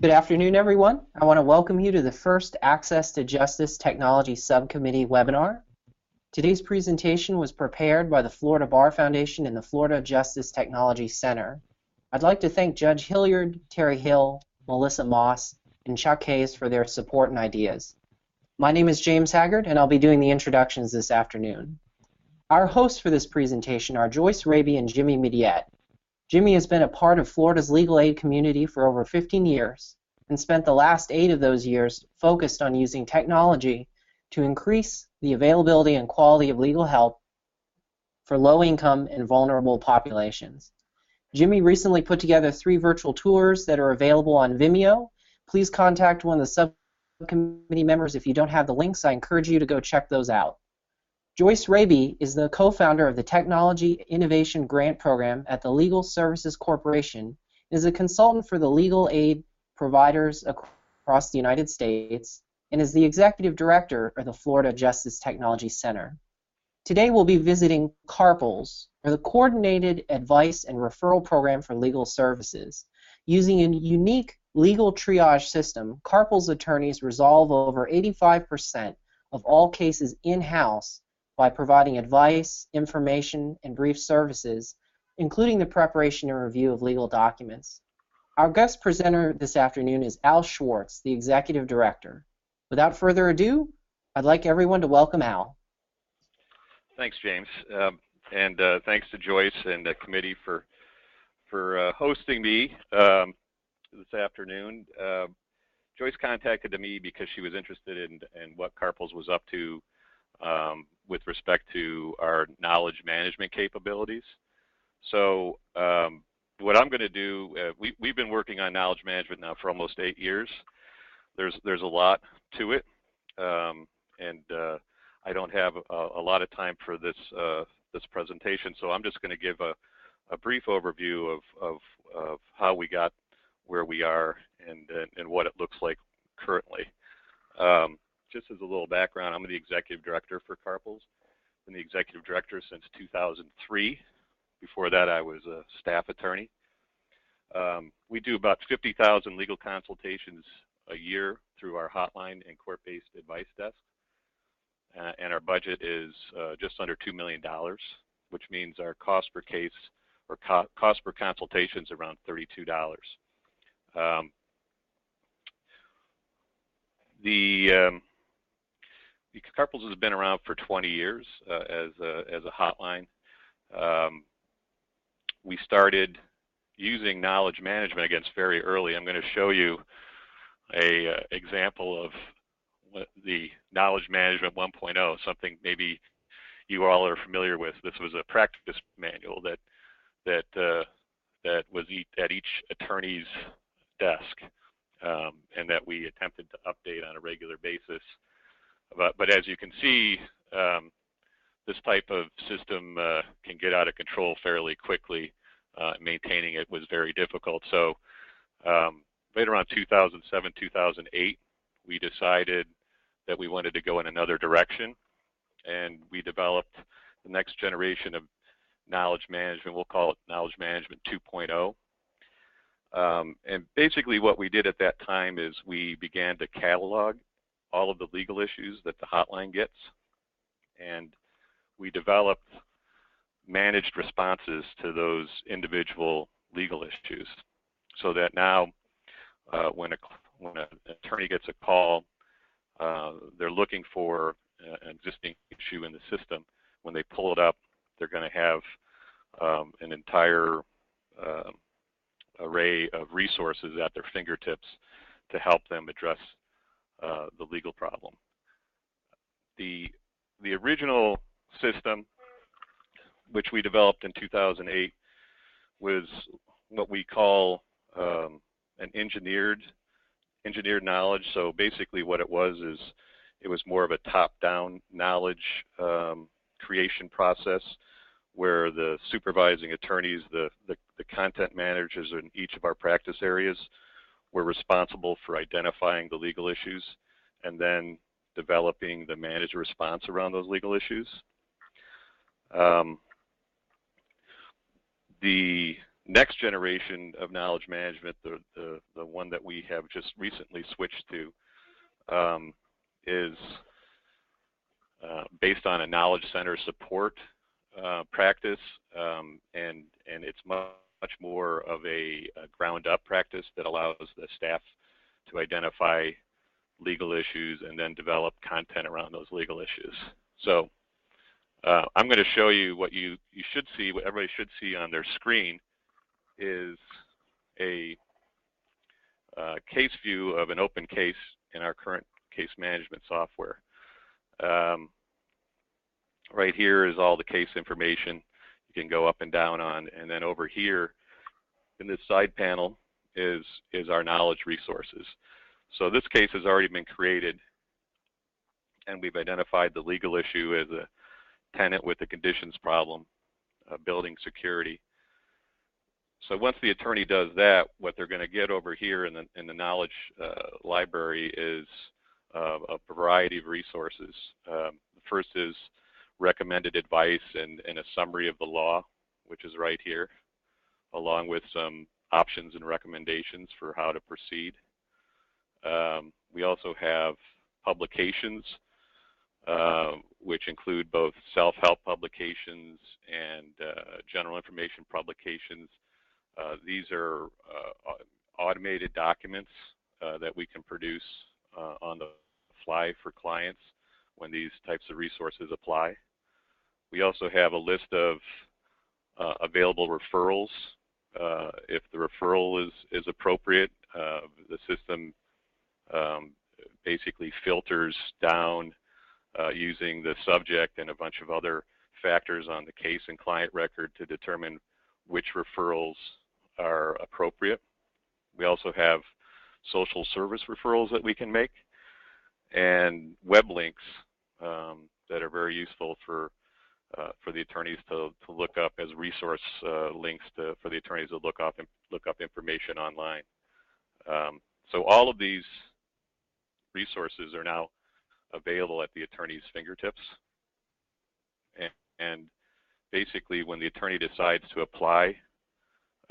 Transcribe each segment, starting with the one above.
Good afternoon, everyone. I want to welcome you to the first Access to Justice Technology Subcommittee webinar. Today's presentation was prepared by the Florida Bar Foundation and the Florida Justice Technology Center. I'd like to thank Judge Hilliard, Terry Hill, Melissa Moss, and Chuck Hayes for their support and ideas. My name is James Haggard, and I'll be doing the introductions this afternoon. Our hosts for this presentation are Joyce Raby and Jimmy Mediette. Jimmy has been a part of Florida's legal aid community for over 15 years and spent the last 8 of those years focused on using technology to increase the availability and quality of legal help for low-income and vulnerable populations. Jimmy recently put together 3 virtual tours that are available on Vimeo. Please contact one of the subcommittee members if you don't have the links. I encourage you to go check those out. Joyce Raby is the co-founder of the Technology Innovation Grant Program at the Legal Services Corporation and is a consultant for the legal aid providers across the United States and is the executive director of the Florida Justice Technology Center. Today we'll be visiting CARPLS, or the Coordinated Advice and Referral Program for Legal Services. Using a unique legal triage system, CARPLS attorneys resolve over 85% of all cases in-house by providing advice, information, and brief services, including the preparation and review of legal documents. Our guest presenter this afternoon is Al Schwartz, the Executive Director. Without further ado, I'd like everyone to welcome Al. Thanks, James, and thanks to Joyce and the committee for hosting me this afternoon. Joyce contacted me because she was interested in what CARPLS was up to with respect to our knowledge management capabilities. So what I'm going to do, we've been working on knowledge management now for almost 8 years. There's a lot to it, and I don't have a lot of time for this presentation, so I'm just going to give a brief overview of how we got where we are and what it looks like currently. Just as a little background, I'm the executive director for CARPLS. Been the executive director since 2003. Before that, I was a staff attorney. We do about 50,000 legal consultations a year through our hotline and court-based advice desk. And our budget is just under $2 million, which means our cost per case or cost per consultation is around $32. CARPLS has been around for 20 years as a hotline. We started using knowledge management against very early. I'm going to show you a example of the knowledge management 1.0, something maybe you all are familiar with. This was a practice manual that was at each attorney's desk, and that we attempted to update on a regular basis. But as you can see, this type of system can get out of control fairly quickly. Maintaining it was very difficult. So right around 2007, 2008, we decided that we wanted to go in another direction, and we developed the next generation of knowledge management. We'll call it knowledge management 2.0. And basically what we did at that time is we began to catalog all of the legal issues that the hotline gets, and we developed managed responses to those individual legal issues, so that now when an attorney gets a call, they're looking for an existing issue in the system. When they pull it up, they're going to have an entire array of resources at their fingertips to help them address the legal problem. The original system, which we developed in 2008, was what we call an engineered knowledge. So basically what it was is it was more of a top-down knowledge creation process, where the supervising attorneys, the content managers in each of our practice areas, were responsible for identifying the legal issues and then developing the managed response around those legal issues. The next generation of knowledge management, the one that we have just recently switched to, is based on a knowledge center support practice, and it's much more of a ground-up practice that allows the staff to identify legal issues and then develop content around those legal issues. So I'm going to show you what you should see, what everybody should see on their screen is a case view of an open case in our current case management software. Right here is all the case information you can go up and down on, and then over here in this side panel is our knowledge resources. So this case has already been created, and we've identified the legal issue as a tenant with a conditions problem, building security. So once the attorney does that, what they're going to get over here in the knowledge library is a variety of resources. The first is recommended advice and a summary of the law, which is right here, along with some options and recommendations for how to proceed. We also have publications, which include both self-help publications and general information publications. These are automated documents that we can produce on the fly for clients when these types of resources apply. We also have a list of available referrals. If the referral is appropriate, the system basically filters down using the subject and a bunch of other factors on the case and client record to determine which referrals are appropriate. We also have social service referrals that we can make, and web links that are very useful for the attorneys to look up as resource links for the attorneys to look up information online. So all of these resources are now available at the attorney's fingertips, and basically when the attorney decides to apply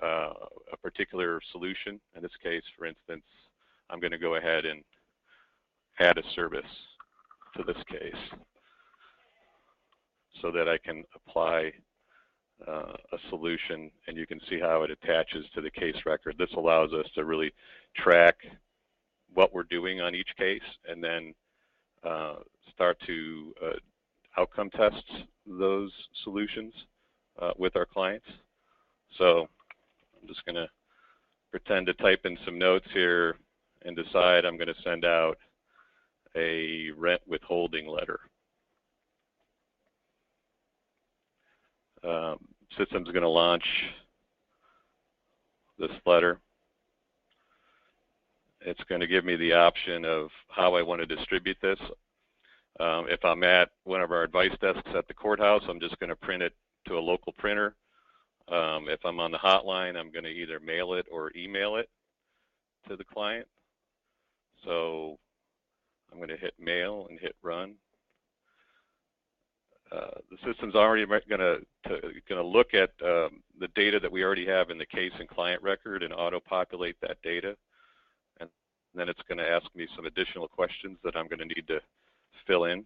a particular solution, in this case, for instance, I'm going to go ahead and add a service to this case so that I can apply a solution, and you can see how it attaches to the case record. This allows us to really track what we're doing on each case and then start to outcome test those solutions with our clients. So I'm just going to pretend to type in some notes here and decide I'm going to send out a rent withholding letter. System's going to launch this letter. It's going to give me the option of how I want to distribute this. If I'm at one of our advice desks at the courthouse, I'm just going to print it to a local printer. If I'm on the hotline, I'm going to either mail it or email it to the client. So I'm going to hit mail and hit run. The system's already going to look at the data that we already have in the case and client record and auto-populate that data. And then it's going to ask me some additional questions that I'm going to need to fill in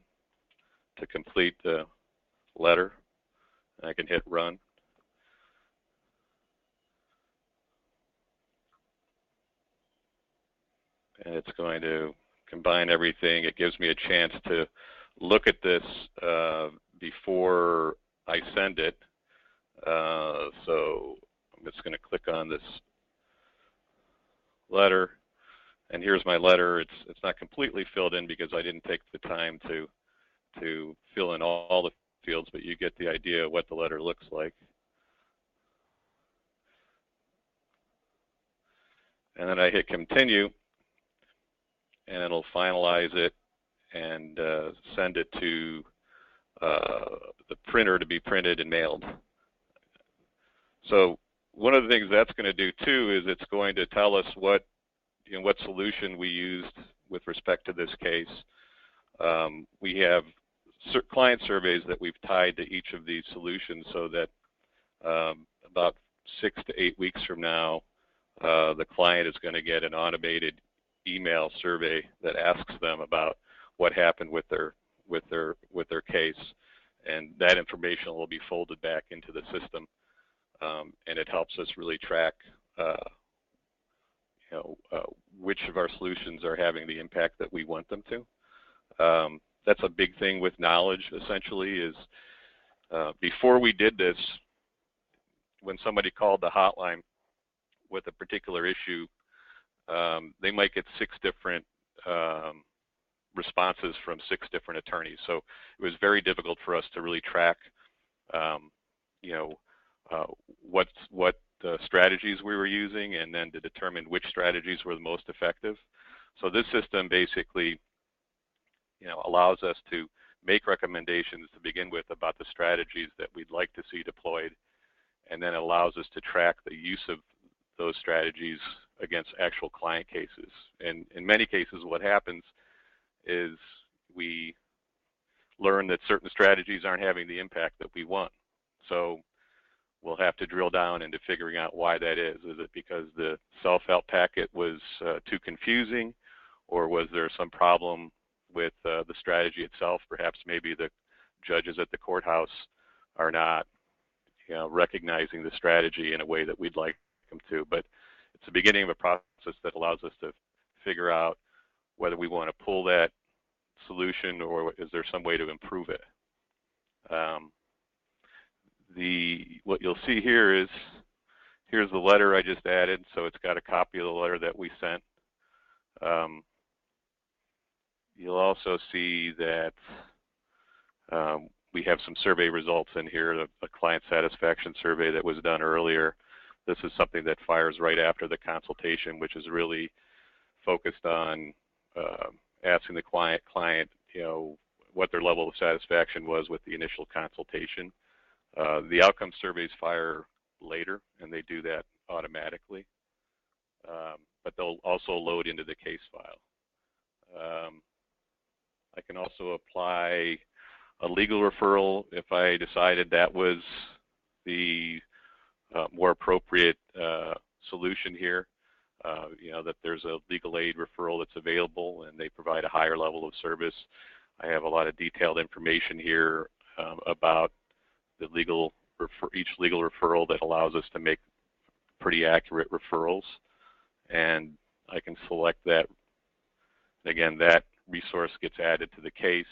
to complete the letter. And I can hit run. And it's going to combine everything. It gives me a chance to look at this before I send it. So I'm just going to click on this letter, and here's my letter. It's not completely filled in because I didn't take the time to fill in all the fields, but you get the idea of what the letter looks like. And then I hit continue, and it'll finalize it and send it to the printer to be printed and mailed. So one of the things that's going to do too is it's going to tell us what solution we used with respect to this case. We have client surveys that we've tied to each of these solutions so that about 6 to 8 weeks from now, the client is going to get an automated email survey that asks them about what happened with their case, and that information will be folded back into the system, and it helps us really track which of our solutions are having the impact that we want them to. That's a big thing with knowledge, essentially, is before we did this, when somebody called the hotline with a particular issue, they might get 6 different responses from 6 different attorneys. So it was very difficult for us to really track, what strategies we were using, and then to determine which strategies were the most effective. So this system basically, allows us to make recommendations to begin with about the strategies that we'd like to see deployed, and then it allows us to track the use of those strategies against actual client cases. And in many cases, what happens is we learn that certain strategies aren't having the impact that we want. So we'll have to drill down into figuring out why that is. Is it because the self-help packet was too confusing, or was there some problem with the strategy itself? Perhaps maybe the judges at the courthouse are not recognizing the strategy in a way that we'd like them to. But it's the beginning of a process that allows us to figure out whether we want to pull that solution, or is there some way to improve it. What you'll see here is, here's the letter I just added, so it's got a copy of the letter that we sent. You'll also see that we have some survey results in here, a client satisfaction survey that was done earlier. This is something that fires right after the consultation, which is really focused on asking the client, what their level of satisfaction was with the initial consultation. The outcome surveys fire later, and they do that automatically, but they'll also load into the case file. I can also apply a legal referral if I decided that was the more appropriate solution here. That there's a legal aid referral that's available, and they provide a higher level of service. I have a lot of detailed information here about the each legal referral that allows us to make pretty accurate referrals, and I can select that. Again, that resource gets added to the case.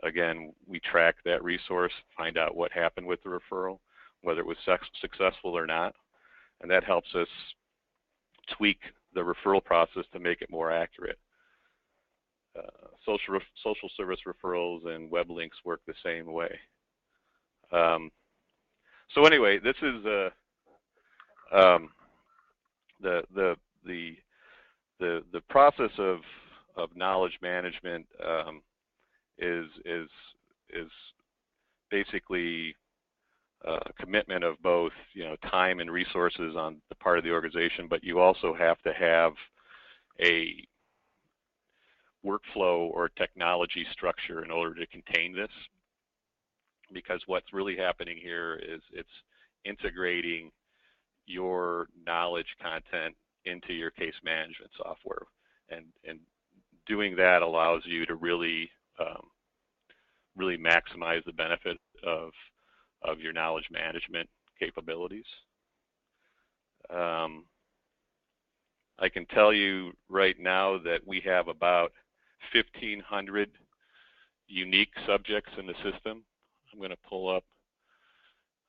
Again, we track that resource, find out what happened with the referral, whether it was successful or not, and that helps us tweak the referral process to make it more accurate. Social service referrals and web links work the same way. So anyway, this is the process of knowledge management is basically a commitment of both time and resources on the part of the organization, but you also have to have a workflow or technology structure in order to contain this, because what's really happening here is it's integrating your knowledge content into your case management software, and doing that allows you to really maximize the benefit of your knowledge management capabilities. I can tell you right now that we have about 1,500 unique subjects in the system. I'm going to pull up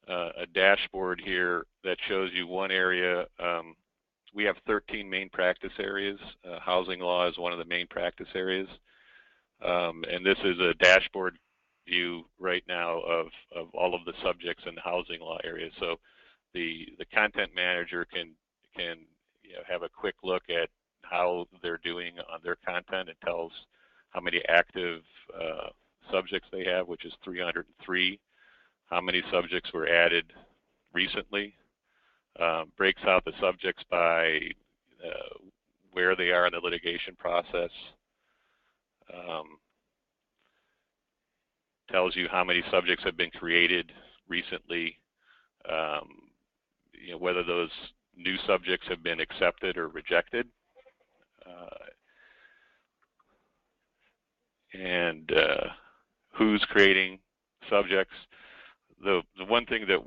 a dashboard here that shows you one area. We have 13 main practice areas. Housing law is one of the main practice areas. And this is a dashboard view right now of all of the subjects in the housing law area. So the content manager can have a quick look at how they're doing on their content. It tells how many active subjects they have, which is 303, how many subjects were added recently, breaks out the subjects by where they are in the litigation process, tells you how many subjects have been created recently, whether those new subjects have been accepted or rejected, and who's creating subjects. The one thing that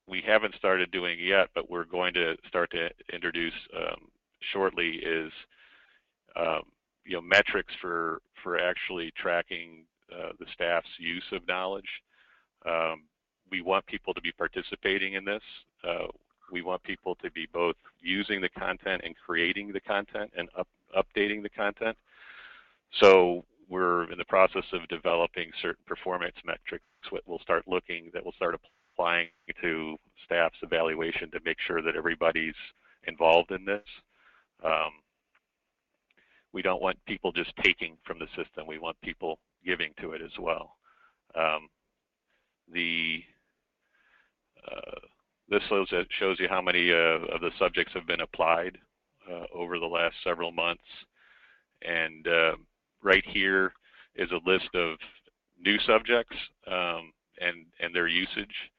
we haven't started doing yet, but we're going to start to introduce shortly is metrics for actually tracking the staff's use of knowledge. We want people to be participating in this. We want people to be both using the content and creating the content and updating the content. So we're in the process of developing certain performance metrics that will start applying to staff's evaluation to make sure that everybody's involved in this. We don't want people just taking from the system. We want people giving to it as well. This shows you how many of the subjects have been applied over the last several months. And right here is a list of new subjects and their usage.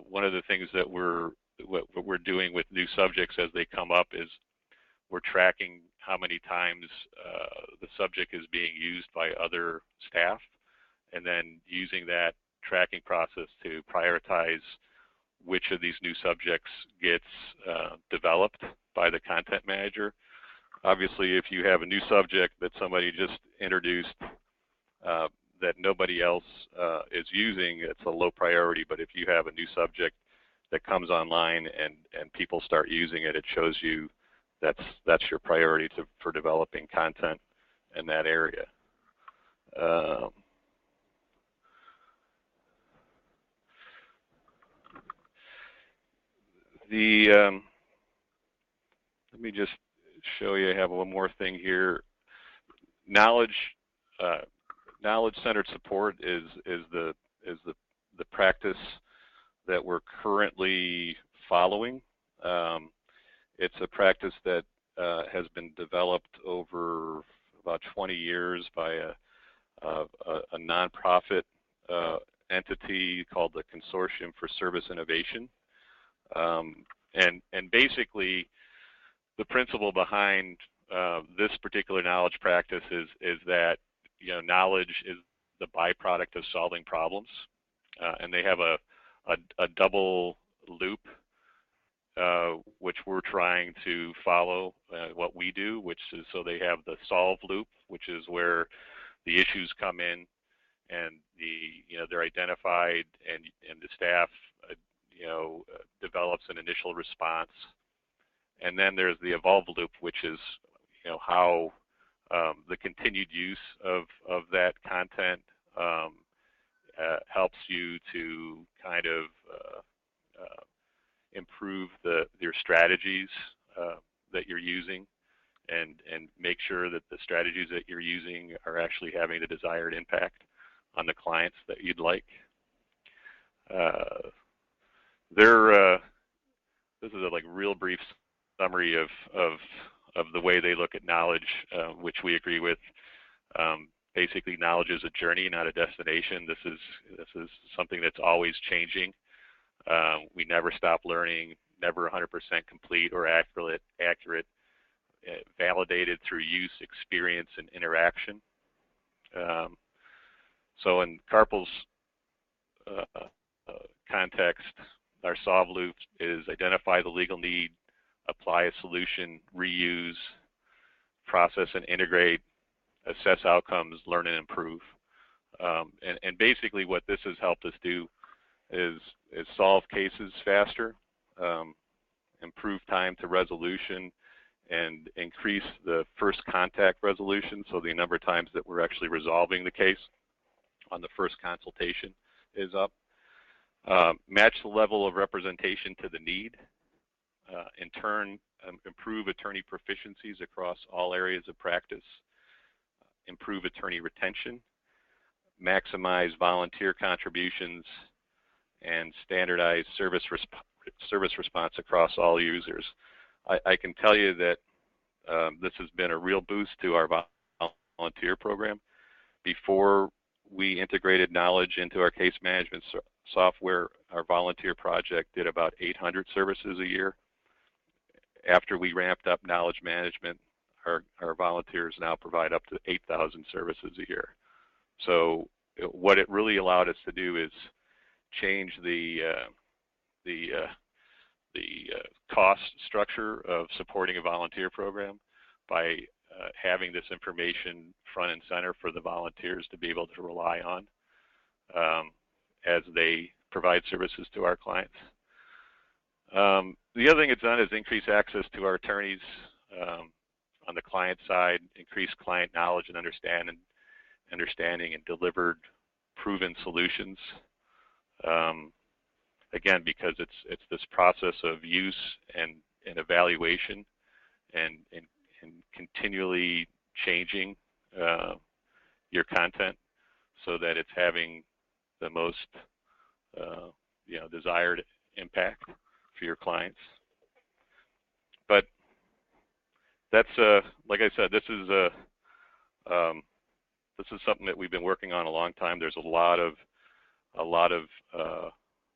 One of the things that what we're doing with new subjects as they come up is we're tracking how many times the subject is being used by other staff, and then using that tracking process to prioritize which of these new subjects gets developed by the content manager. Obviously, if you have a new subject that somebody just introduced that nobody else is using, it's a low priority. But if you have a new subject that comes online and people start using it, it shows you that's your priority for developing content in that area. Let me just show you. I have one more thing here. Knowledge-centered support is the practice that we're currently following. It's a practice that has been developed over about 20 years by a nonprofit entity called the Consortium for Service Innovation. And basically, the principle behind this particular knowledge practice is that knowledge is the byproduct of solving problems, and they have a double loop, which we're trying to follow what we do, which is, so they have the solve loop, which is where the issues come in and they're identified, and the staff develops an initial response. And then there's the evolve loop, which is how the continued use of that content helps you to kind of improve your strategies that you're using, and make sure that the strategies that you're using are actually having the desired impact on the clients that you'd like. This is a real brief summary of the way they look at knowledge, which we agree with. Basically, knowledge is a journey, not a destination. This is something that's always changing. We never stop learning, never 100% complete or accurate, validated through use, experience, and interaction. So in CARPLS context, our solve loop is identify the legal need, apply a solution, reuse, process and integrate, assess outcomes, learn and improve. And basically what this has helped us do is solve cases faster, improve time to resolution, and increase the first contact resolution, so the number of times that we're actually resolving the case on the first consultation is up. Match the level of representation to the need. In turn, improve attorney proficiencies across all areas of practice. Improve attorney retention. Maximize volunteer contributions, and standardize service response across all users. I can tell you that this has been a real boost to our volunteer program. Before we integrated knowledge into our case management software, our volunteer project did about 800 services a year. After we ramped up knowledge management, our volunteers now provide up to 8,000 services a year. So what it really allowed us to do is change the cost structure of supporting a volunteer program by having this information front and center for the volunteers to be able to rely on as they provide services to our clients. The other thing it's done is increase access to our attorneys on the client side, increase client knowledge and understanding and delivered proven solutions. Again, because it's this process of use and evaluation and continually changing your content so that it's having the most desired impact for your clients. But that's like I said, this is something that we've been working on a long time. There's a lot of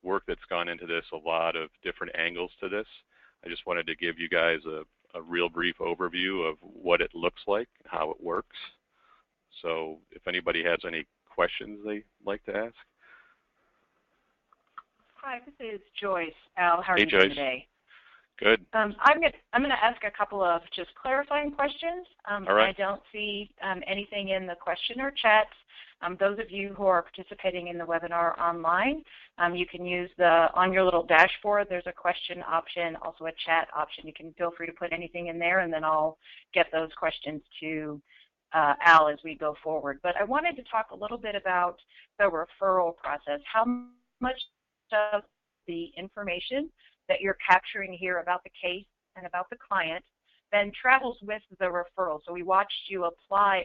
work that's gone into this, a lot of different angles to this. I just wanted to give you guys a real brief overview of what it looks like, how it works. So if anybody has any questions they'd like to ask. Hi, this is Joyce. Al, how are you Joyce. doing today? Good. I'm going to ask a couple of just clarifying questions. All right. I don't see anything in the question or chat. Those of you who are participating in the webinar online, you can use on your little dashboard, there's a question option, also a chat option. You can feel free to put anything in there, and then I'll get those questions to Al as we go forward. But I wanted to talk a little bit about the referral process. How much of the information that you're capturing here about the case and about the client then travels with the referral. So we watched you apply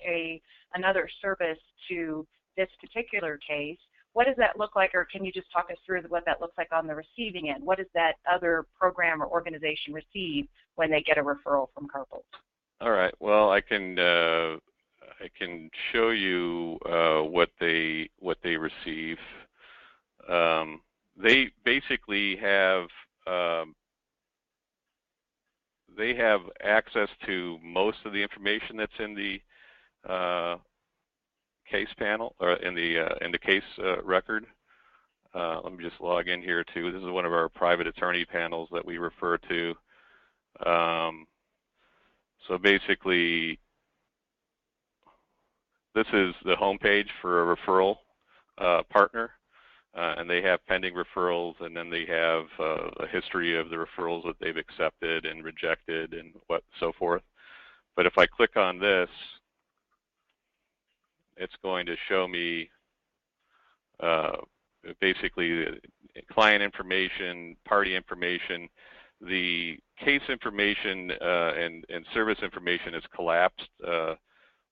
another service to this particular case. What does that look like, or can you just talk us through what that looks like on the receiving end? What does that other program or organization receive when they get a referral from CARPLS? All right. Well, I can show you what they receive. They basically have access to most of the information that's in the case panel or in the case record. Let me just log in here too. This is one of our private attorney panels that we refer to. So basically, this is the homepage for a referral partner. And they have pending referrals, and then they have a history of the referrals that they've accepted and rejected and so forth. But if I click on this, it's going to show me basically client information, party information. The case information and service information is collapsed.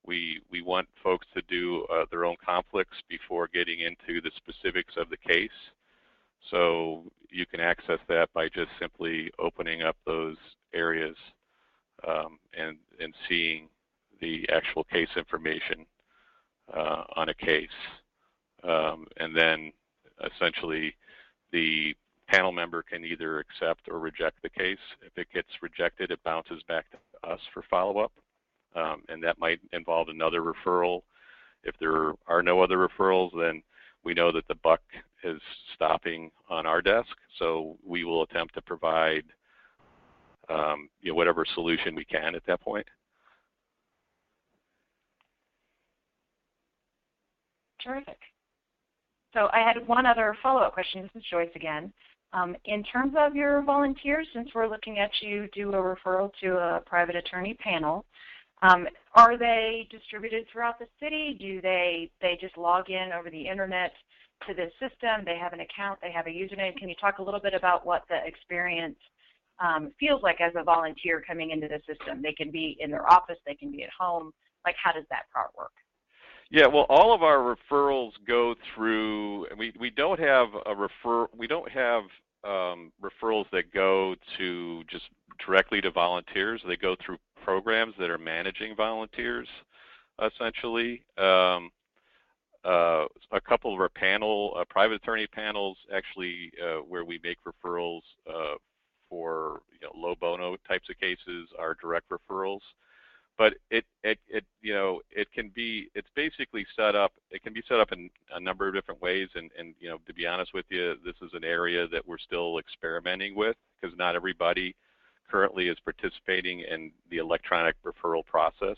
We want folks to do their own conflicts before getting into the specifics of the case. So you can access that by just simply opening up those areas and seeing the actual case information on a case. And then essentially the panel member can either accept or reject the case. If it gets rejected, it bounces back to us for follow-up. And that might involve another referral. If there are no other referrals, then we know that the buck is stopping on our desk. So we will attempt to provide whatever solution we can at that point. Terrific. So I had one other follow-up question. This is Joyce again. In terms of your volunteers, since we're looking at you do a referral to a private attorney panel, are they distributed throughout the city? Do they just log in over the internet to this system? They have an account, they have a username. Can you talk a little bit about what the experience feels like as a volunteer coming into the system? They can be in their office, they can be at home. Like, how does that part work? Yeah, well, all of our referrals go through. We don't have referrals that go to just directly to volunteers. They go through programs that are managing volunteers, essentially. a couple of our private attorney panels, actually, where we make referrals for low bono types of cases, are direct referrals. But it can be, it's basically set up, it can be set up in a number of different ways, and to be honest with you, this is an area that we're still experimenting with, because not everybody currently is participating in the electronic referral process.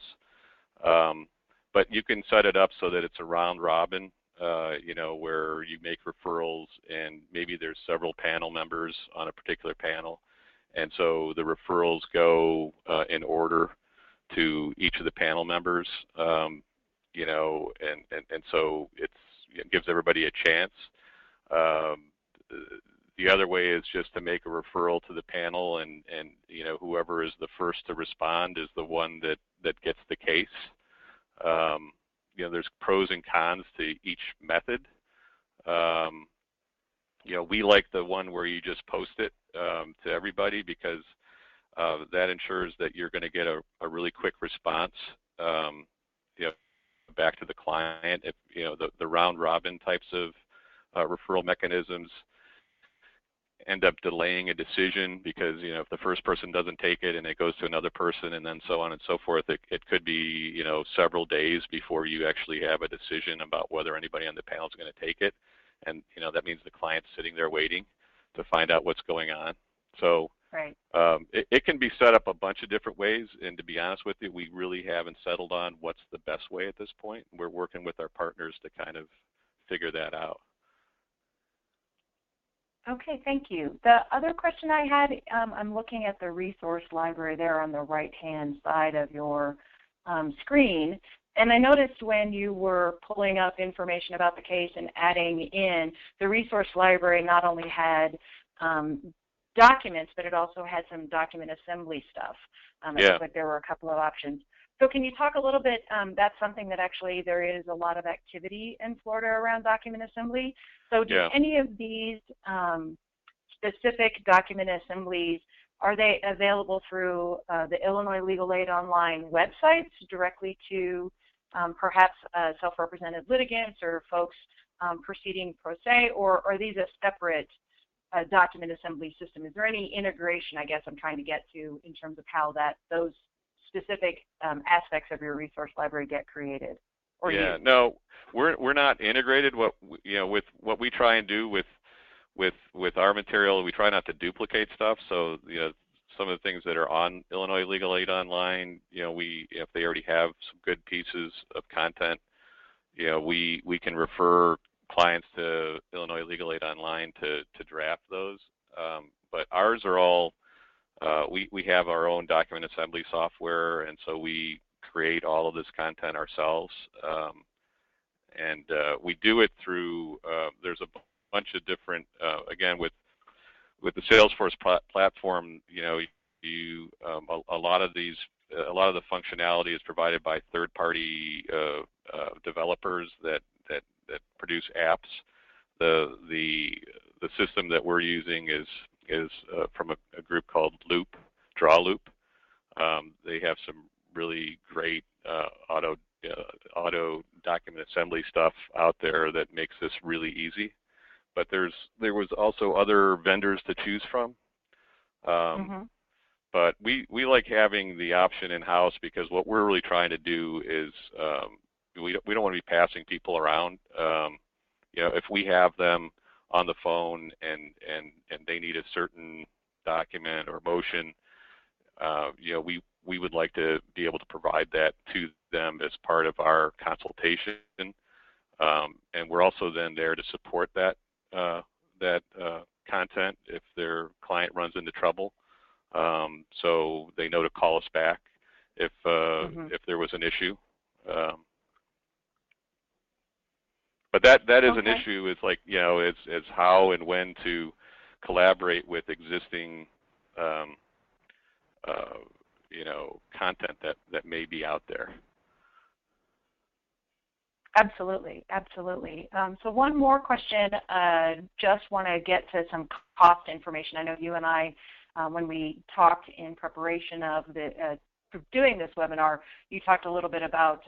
But you can set it up so that it's a round robin, where you make referrals and maybe there's several panel members on a particular panel, and so the referrals go in order to each of the panel members, and so it gives everybody a chance. The other way is just to make a referral to the panel, and whoever is the first to respond is the one that gets the case. There's pros and cons to each method. We like the one where you just post it to everybody, because that ensures that you're going to get a really quick response back to the client. If the round robin types of referral mechanisms end up delaying a decision, because if the first person doesn't take it and it goes to another person, and then so on and so forth, it could be several days before you actually have a decision about whether anybody on the panel is going to take it, and that means the client's sitting there waiting to find out what's going on. So right. It can be set up a bunch of different ways, and to be honest with you, we really haven't settled on what's the best way at this point. We're working with our partners to kind of figure that out. Okay, thank you. The other question I had, I'm looking at the resource library there on the right-hand side of your screen, and I noticed when you were pulling up information about the case and adding in, the resource library not only had documents, but it also had some document assembly stuff. It looks like there were a couple of options. So can you talk a little bit, that's something that actually there is a lot of activity in Florida around document assembly. So do any of these specific document assemblies, are they available through the Illinois Legal Aid Online websites directly to perhaps self-represented litigants or folks proceeding pro se, or are these a separate document assembly system? Is there any integration, I guess I'm trying to get to, in terms of how those specific aspects of your resource library get created? Or no, we're not integrated. With what we try and do with our material, we try not to duplicate stuff. So some of the things that are on Illinois Legal Aid Online, if they already have some good pieces of content, we can refer clients to Illinois Legal Aid Online to draft those. But ours are all, we have our own document assembly software, and so we create all of this content ourselves. And we do it through, there's a bunch of different, again, with the Salesforce platform, a lot of the functionality is provided by third-party developers that produce apps. The system that we're using is from a group called Draw Loop. They have some really great auto document assembly stuff out there that makes this really easy. But there was also other vendors to choose from. But we like having the option in-house, because what we're really trying to do is we don't want to be passing people around. If we have them on the phone and they need a certain document or motion, we would like to be able to provide that to them as part of our consultation. And we're also then there to support that content if their client runs into trouble. So they know to call us back if there was an issue. But that is an issue. It's like, it's how and when to collaborate with existing content that may be out there. Absolutely, absolutely. So one more question, just want to get to some cost information. I know you and I, when we talked in preparation of doing this webinar, you talked a little bit about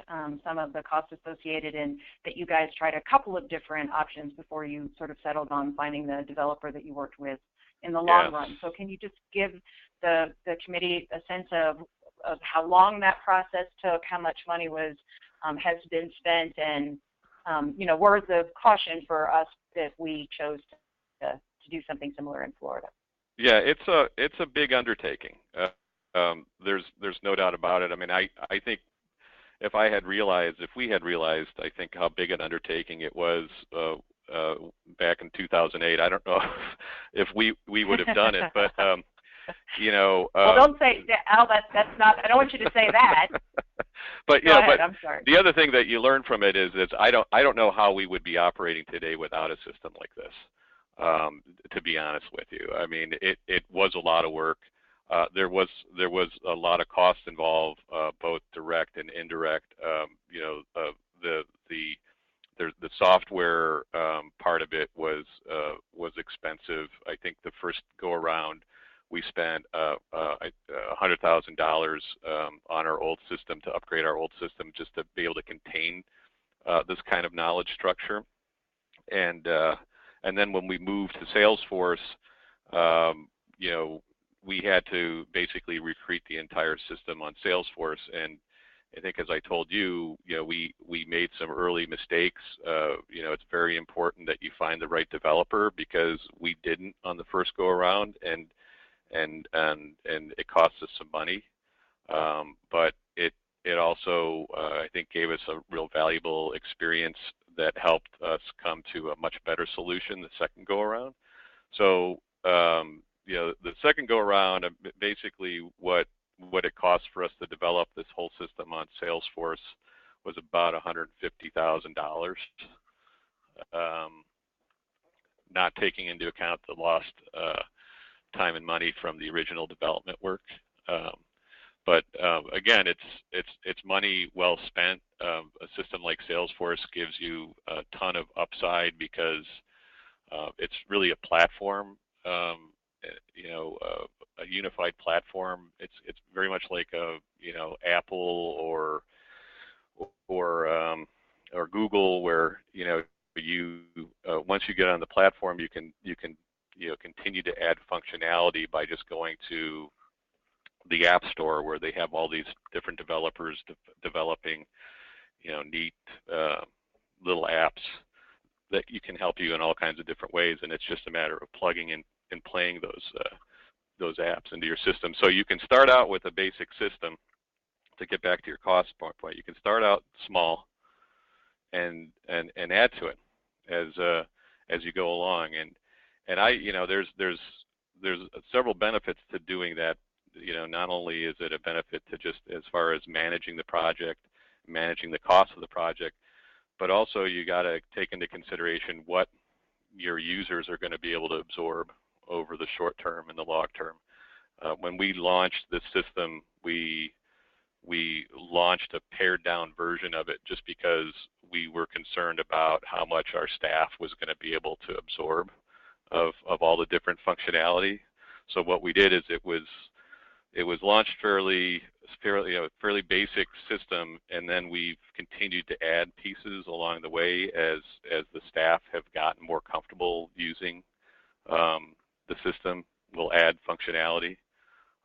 some of the costs associated and that you guys tried a couple of different options before you sort of settled on finding the developer that you worked with in the long run. So can you just give the committee a sense of how long that process took, how much money was has been spent, and where's the caution for us if we chose to do something similar in Florida? Yeah, it's a big undertaking. There's no doubt about it. I mean, I think if we had realized, I think how big an undertaking it was back in 2008. I don't know if we would have done it, but well, don't say Al. That's not. I don't want you to say that. But Go ahead, but I'm sorry. The other thing that you learn from it is I don't know how we would be operating today without a system like this. To be honest with you, I mean, it was a lot of work. There was a lot of costs involved, both direct and indirect. The software part of it was expensive. I think the first go around we spent $100,000 on our old system to upgrade our old system just to be able to contain this kind of knowledge structure. And then when we moved to Salesforce, we had to basically recreate the entire system on Salesforce. And I think, as I told you, we made some early mistakes. It's very important that you find the right developer, because we didn't on the first go around, and it cost us some money. But it also, I think, gave us a real valuable experience that helped us come to a much better solution the second go around. So the second go around, basically what it cost for us to develop this whole system on Salesforce was about $150,000, not taking into account the lost time and money from the original development work. But again, it's money well spent. A system like Salesforce gives you a ton of upside because it's really a platform, a unified platform. It's very much like a Apple or Google, where you once you get on the platform, you can continue to add functionality by just going to the App Store, where they have all these different developers developing neat little apps that you can help you in all kinds of different ways, and it's just a matter of plugging in and playing those apps into your system. So you can start out with a basic system. To get back to your cost point, you can start out small and add to it as you go along. And there's several benefits to doing that. Not only is it a benefit to just as far as managing the project, managing the cost of the project, but also you got to take into consideration what your users are going to be able to absorb over the short term and the long term. When we launched this system, we launched a pared down version of it just because we were concerned about how much our staff was going to be able to absorb of all the different functionality. So what we did is it was launched fairly basic system, and then we've continued to add pieces along the way as the staff have gotten more comfortable using the system. We'll add functionality.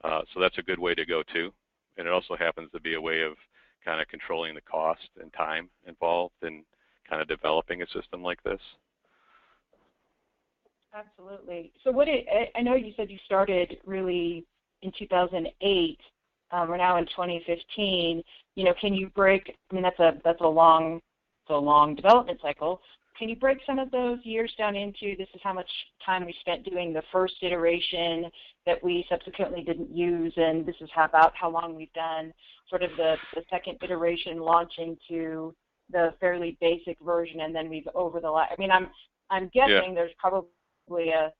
So that's a good way to go too. And it also happens to be a way of kind of controlling the cost and time involved in kind of developing a system like this. Absolutely. So I know you said you started really in 2008. We're now in 2015. Can you break? I mean, that's a long development cycle. Can you break some of those years down into, this is how much time we spent doing the first iteration that we subsequently didn't use, and this is about how long we've done sort of the second iteration launching to the fairly basic version, and then we've over the last. I mean, I'm guessing there's probably a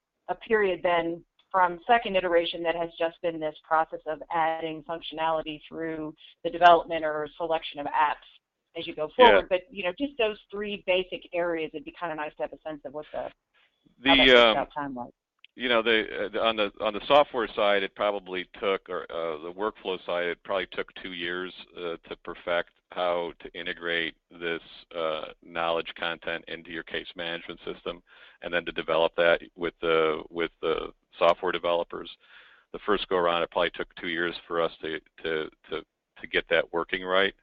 period then from second iteration that has just been this process of adding functionality through the development or selection of apps as you go forward. But just those three basic areas, it'd be kind of nice to have a sense of what how that time was. you know, on the software side, it probably took, or the workflow side, it probably took 2 years to perfect how to integrate this knowledge content into your case management system, and then to develop that with the software developers. The first go around, it probably took 2 years for us to get that working right.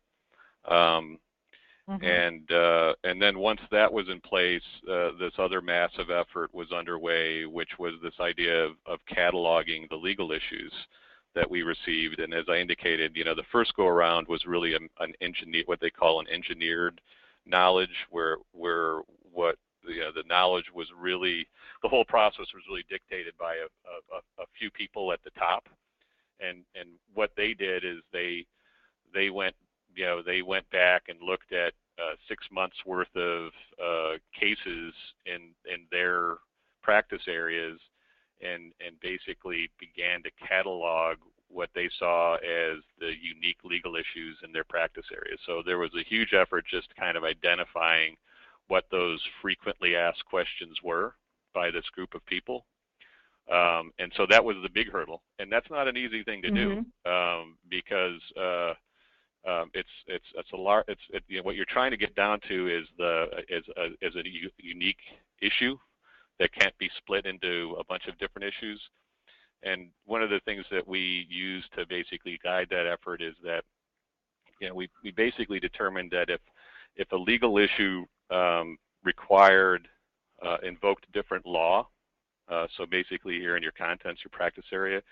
And then once that was in place, this other massive effort was underway, which was this idea of cataloging the legal issues that we received. And as I indicated, you know, the first go around was really what they call an engineered knowledge, where what the knowledge was really, the whole process was really dictated by a few people at the top. And what they did is they went back and looked at 6 months worth of cases in their practice areas, and basically began to catalog what they saw as the unique legal issues in their practice areas. So there was a huge effort just kind of identifying what those frequently asked questions were by this group of people. And so that was the big hurdle, and that's not an easy thing to do, because you know, what you're trying to get down to is a unique issue that can't be split into a bunch of different issues. And one of the things that we use to basically guide that effort is that, you know, we basically determined that if a legal issue invoked different law, so basically here in your contents, your practice area,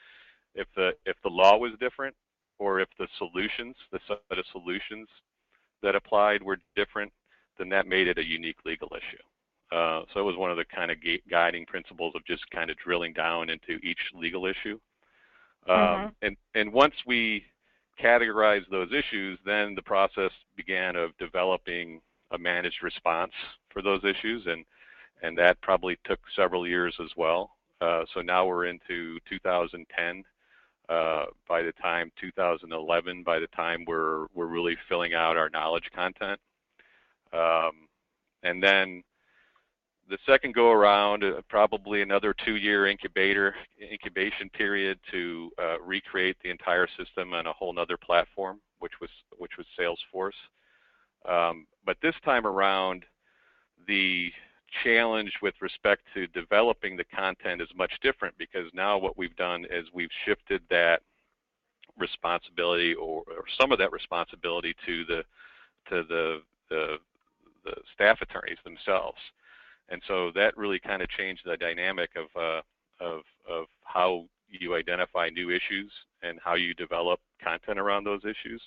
if the law was different, or if the set of solutions that applied were different, then that made it a unique legal issue. So it was one of the kind of guiding principles of just kind of drilling down into each legal issue. And once we categorized those issues, then the process began of developing a managed response for those issues, and that probably took several years as well. So now we're into 2010. By the time 2011, by the time we're really filling out our knowledge content. And then the second go around, probably another 2-year incubation period to recreate the entire system on a whole nother platform, which was Salesforce. But this time around, the challenge with respect to developing the content is much different, because now what we've done is we've shifted that responsibility, or some of that responsibility, to the staff attorneys themselves. And so that really kind of changed the dynamic of how you identify new issues and how you develop content around those issues.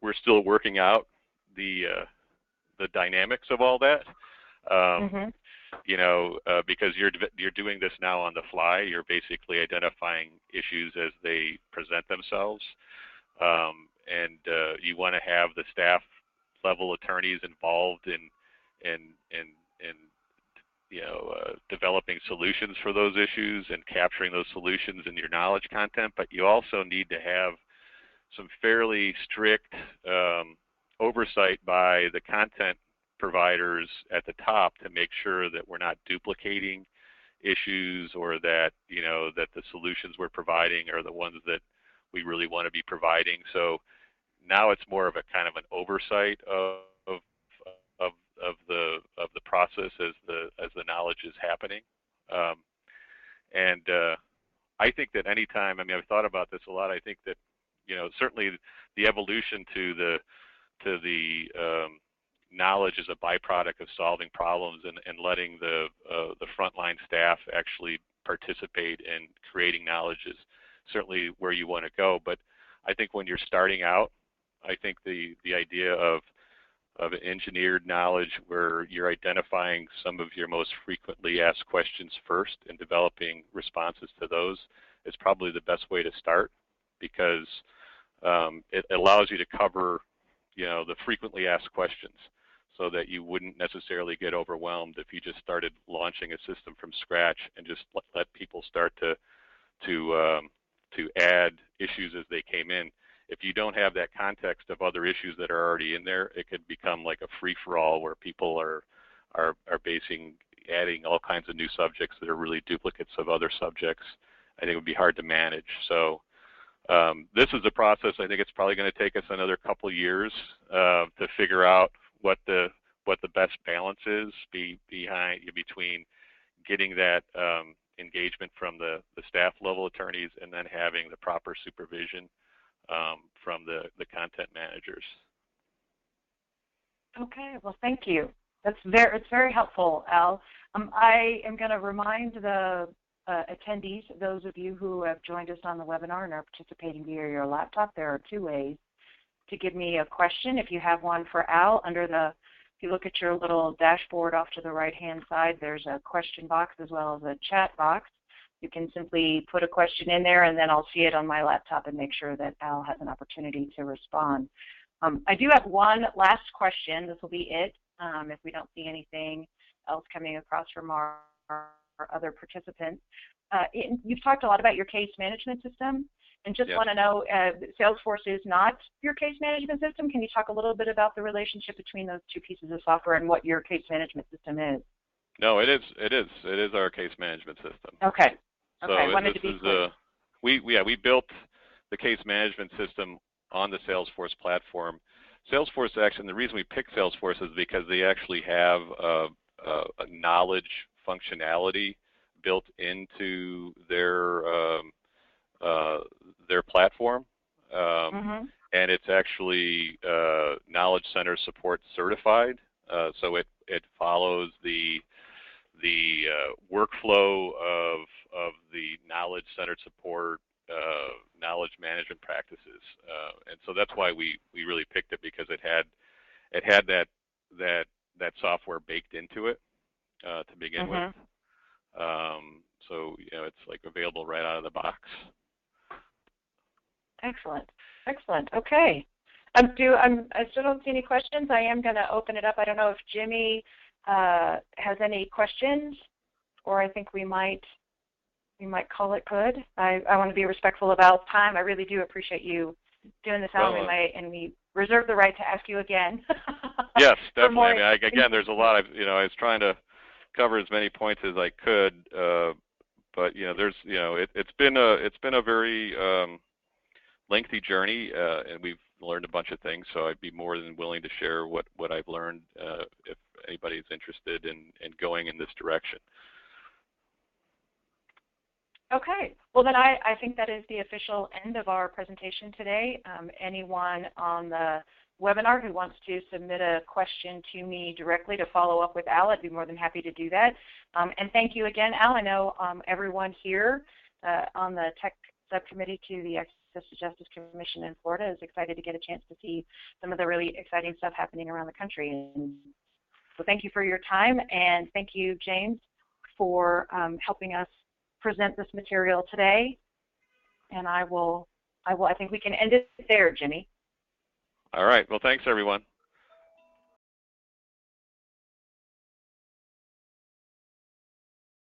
We're still working out the dynamics of all that. You know, because you're doing this now on the fly. You're basically identifying issues as they present themselves, and you want to have the staff level attorneys involved in you know, developing solutions for those issues and capturing those solutions in your knowledge content. But you also need to have some fairly strict oversight by the content providers at the top to make sure that we're not duplicating issues, or that, you know, that the solutions we're providing are the ones that we really want to be providing. So now it's more of a kind of an oversight of the process as the knowledge is happening. I think that anytime, I mean, I've thought about this a lot. I think that, you know, certainly the evolution to the knowledge is a byproduct of solving problems and letting the frontline staff actually participate in creating knowledge is certainly where you want to go. But I think when you're starting out, I think the idea of engineered knowledge, where you're identifying some of your most frequently asked questions first and developing responses to those, is probably the best way to start, because it allows you to cover, you know, the frequently asked questions, so that you wouldn't necessarily get overwhelmed if you just started launching a system from scratch and just let people start to add issues as they came in. If you don't have that context of other issues that are already in there, it could become like a free-for-all where people are basing, adding all kinds of new subjects that are really duplicates of other subjects, I think it would be hard to manage. So this is a process. I think it's probably going to take us another couple of years to figure out what the best balance is between getting that engagement from the staff level attorneys and then having the proper supervision from the content managers. Okay, well, thank you. It's very helpful, Al. I am going to remind the attendees, those of you who have joined us on the webinar and are participating via your laptop, there are two ways to give me a question. If you have one for Al, if you look at your little dashboard off to the right-hand side, there's a question box as well as a chat box. You can simply put a question in there, and then I'll see it on my laptop and make sure that Al has an opportunity to respond. I do have one last question. This will be it. If we don't see anything else coming across from our other participants. You've talked a lot about your case management system, and just want to know, Salesforce is not your case management system. Can you talk a little bit about the relationship between those two pieces of software and what your case management system is? No, it is our case management system. Okay. So I wanted to be clear. We built the case management system on the Salesforce platform. Salesforce, actually, the reason we picked Salesforce is because they actually have a knowledge functionality built into their platform, and it's actually Knowledge Center Support certified. So it follows the workflow of the Knowledge Center Support knowledge management practices, and so that's why we really picked it, because it had that software baked into it to begin with. So it's like available right out of the box. Excellent. Okay. I still don't see any questions. I am going to open it up. I don't know if Jimmy has any questions, or I think we might call it good. I want to be respectful about time. I really do appreciate you doing this, Al, and we reserve the right to ask you again. Yes, definitely. I mean, again, there's a lot of, I was trying to cover as many points as I could, but there's, it's been a very lengthy journey, and we've learned a bunch of things. So I'd be more than willing to share what I've learned if anybody's interested in going in this direction. Okay. Well, then I think that is the official end of our presentation today. Anyone on the webinar who wants to submit a question to me directly to follow up with Al, I'd be more than happy to do that. And thank you again, Al. I know everyone here on the tech subcommittee to the Access to Justice Commission in Florida is excited to get a chance to see some of the really exciting stuff happening around the country. And so thank you for your time, and thank you, James, for helping us present this material today. And I think we can end it there, Jimmy. All right. Well, thanks, everyone.